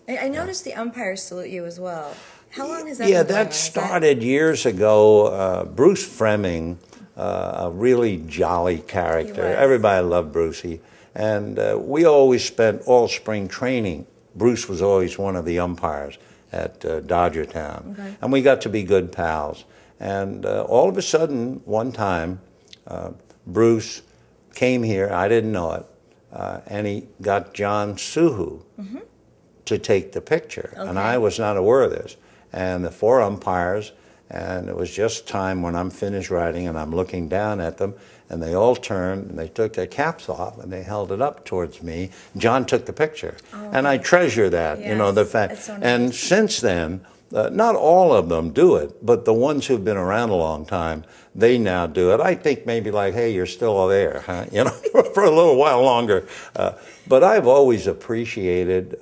I noticed the umpires salute you as well. How long has that Yeah, been going on? that started years ago. Bruce Fleming, a really jolly character. Everybody loved Brucey. And we always spent all spring training. Bruce was always one of the umpires at Dodgertown. Okay. And we got to be good pals. And all of a sudden, one time, Bruce came here, I didn't know it, and he got John Suhu to take the picture. Okay. And I was not aware of this. And the 4 umpires, and it was just time when I'm finished writing and I'm looking down at them, and they all turned and they took their caps off and they held it up towards me. John took the picture. Oh, and I treasure that, yes, you know, the fact. So nice. And since then, not all of them do it, but the ones who've been around a long time, they now do it. I think maybe like, hey, you're still there, huh? You know, for a little while longer. But I've always appreciated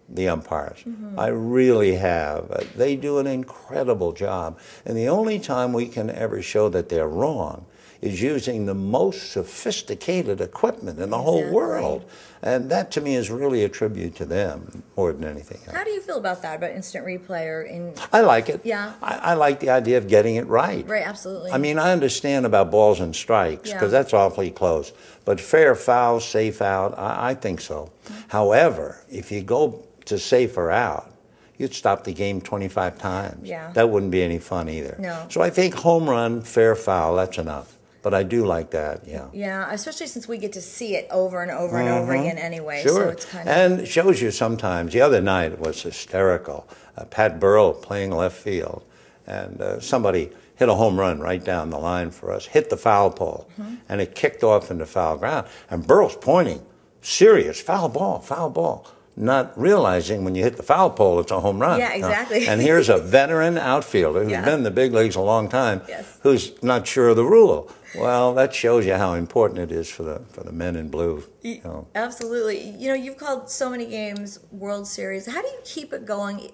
the umpires. I really have. They do an incredible job. And the only time we can ever show that they're wrong is using the most sophisticated equipment in the whole world. And that, to me, is really a tribute to them more than anything else. How do you feel about that, about instant replay? I like it. Yeah. I like the idea of getting it right. Right, absolutely. I mean, I understand about balls and strikes, because that's awfully close. But fair foul, safe out, I think so. However, if you go to safer out, you'd stop the game 25 times. Yeah. That wouldn't be any fun either. No. So I think home run, fair foul, that's enough. But I do like that, yeah. Yeah, especially since we get to see it over and over and over again anyway. Sure. So it's kind of... And it shows you sometimes. The other night it was hysterical. Pat Burrell playing left field, and somebody hit a home run right down the line for us, hit the foul pole, and it kicked off into foul ground. And Burrell's pointing, serious, foul ball. Not realizing when you hit the foul pole, it's a home run. Yeah, exactly. And here's a veteran outfielder who's been in the big leagues a long time, who's not sure of the rule. Well, that shows you how important it is for the men in blue. You know. Absolutely. You know, you've called so many games World Series. How do you keep it going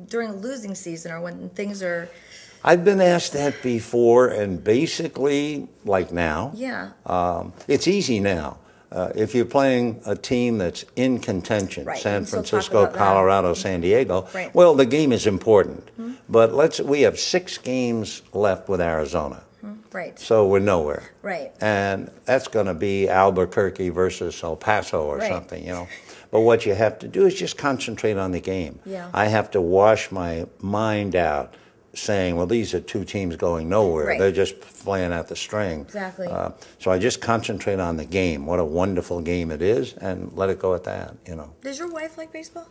during a losing season or when things are... I've been asked that before, and basically, like now, it's easy now. If you're playing a team that's in contention, San Francisco, Colorado, San Diego, well, the game is important. But we have 6 games left with Arizona. Right. So we're nowhere. Right. And that's going to be Albuquerque versus El Paso or something, you know. But what you have to do is just concentrate on the game. Yeah. I have to wash my mind out saying, well, these are 2 teams going nowhere. They're just playing at the string. Exactly. So I just concentrate on the game, what a wonderful game it is, and let it go at that, you know. Does your wife like baseball?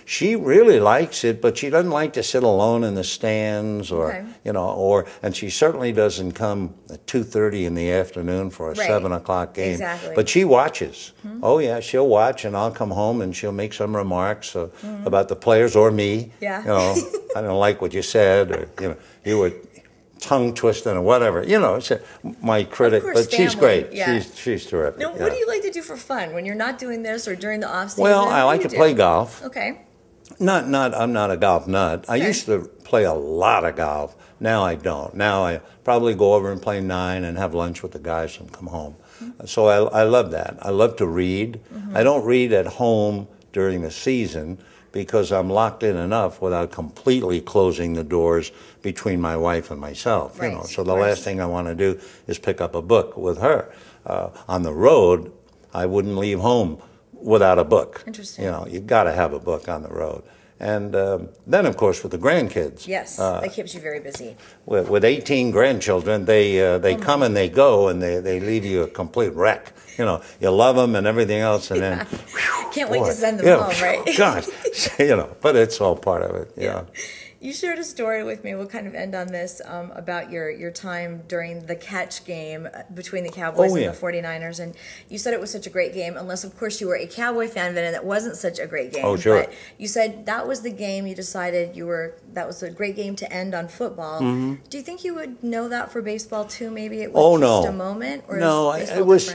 She really likes it, but she doesn't like to sit alone in the stands or, you know, and she certainly doesn't come at 2:30 in the afternoon for a 7 o'clock game. Exactly. But she watches. Oh, yeah, she'll watch, and I'll come home and she'll make some remarks about the players or me. Yeah. You know, I don't like what you said, or, you know, you were tongue twisting or whatever. You know, it's my critic, but she's great. Yeah. She's terrific. Now, what do you like to do for fun when you're not doing this or during the off season? Well, I like to play golf. Okay. I'm not a golf nut. I used to play a lot of golf. Now I don't. Now I probably go over and play 9 and have lunch with the guys and come home. So I love that. I love to read. I don't read at home during the season because I'm locked in enough without completely closing the doors between my wife and myself. You know, so the last thing I want to do is pick up a book with her. On the road, I wouldn't leave home without a book. Interesting. You know, you've got to have a book on the road. And then, of course, with the grandkids. Yes, that keeps you very busy. With 18 grandchildren, they come and they go, and they leave you a complete wreck. You know, you love them and everything else, and then... Can't wait to send them home, right? God, you know, but it's all part of it, yeah. You shared a story with me, we'll kind of end on this, about your time during the catch game between the Cowboys and the 49ers, and you said it was such a great game, unless, of course, you were a Cowboy fan then, and it wasn't such a great game. Oh, sure. But you said that was the game you decided that was a great game to end on football. Do you think you would know that for baseball, too? Maybe it was just a moment? Or no, it was,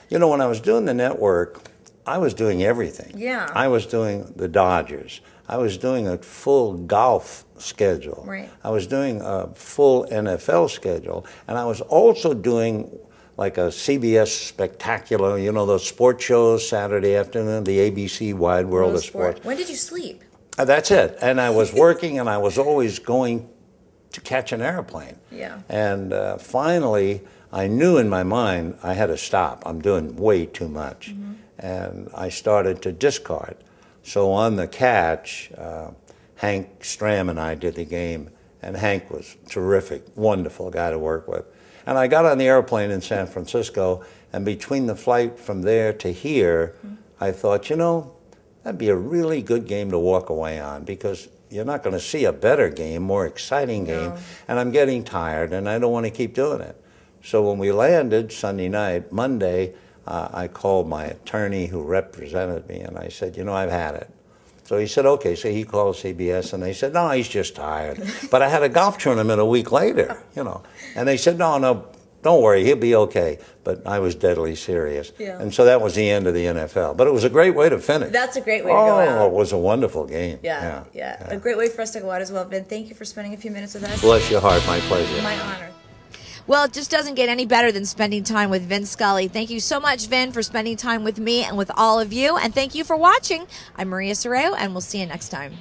you know, when I was doing the network, I was doing everything. Yeah. I was doing the Dodgers. I was doing a full golf schedule. Right. I was doing a full NFL schedule. And I was also doing like a CBS spectacular, you know, those sports shows Saturday afternoon, the ABC Wide World of Sports. When did you sleep? That's it. And I was working, and I was always going to catch an airplane. Yeah. And finally, I knew in my mind I had to stop. I'm doing way too much. Mm-hmm. And I started to discard. So on the catch, Hank Stram and I did the game, and Hank was terrific, wonderful guy to work with. And I got on the airplane in San Francisco, and between the flight from there to here, I thought, you know, that'd be a really good game to walk away on, because you're not going to see a better game, more exciting game, and I'm getting tired, and I don't want to keep doing it. So when we landed Sunday night, Monday, I called my attorney who represented me, and I said, you know, I've had it. So he said, okay. So he called CBS, and they said, no, he's just tired. But I had a golf tournament a week later, you know. And they said, no, don't worry, he'll be okay. But I was deadly serious. Yeah. And so that was the end of the NFL. But it was a great way to finish. That's a great way to go out. Oh, it was a wonderful game. Yeah. A great way for us to go out as well. Vin, thank you for spending a few minutes with us. Bless your heart, my pleasure. My honor. Well, it just doesn't get any better than spending time with Vin Scully. Thank you so much, Vin, for spending time with me and with all of you. And thank you for watching. I'm Maria Serrao, and we'll see you next time.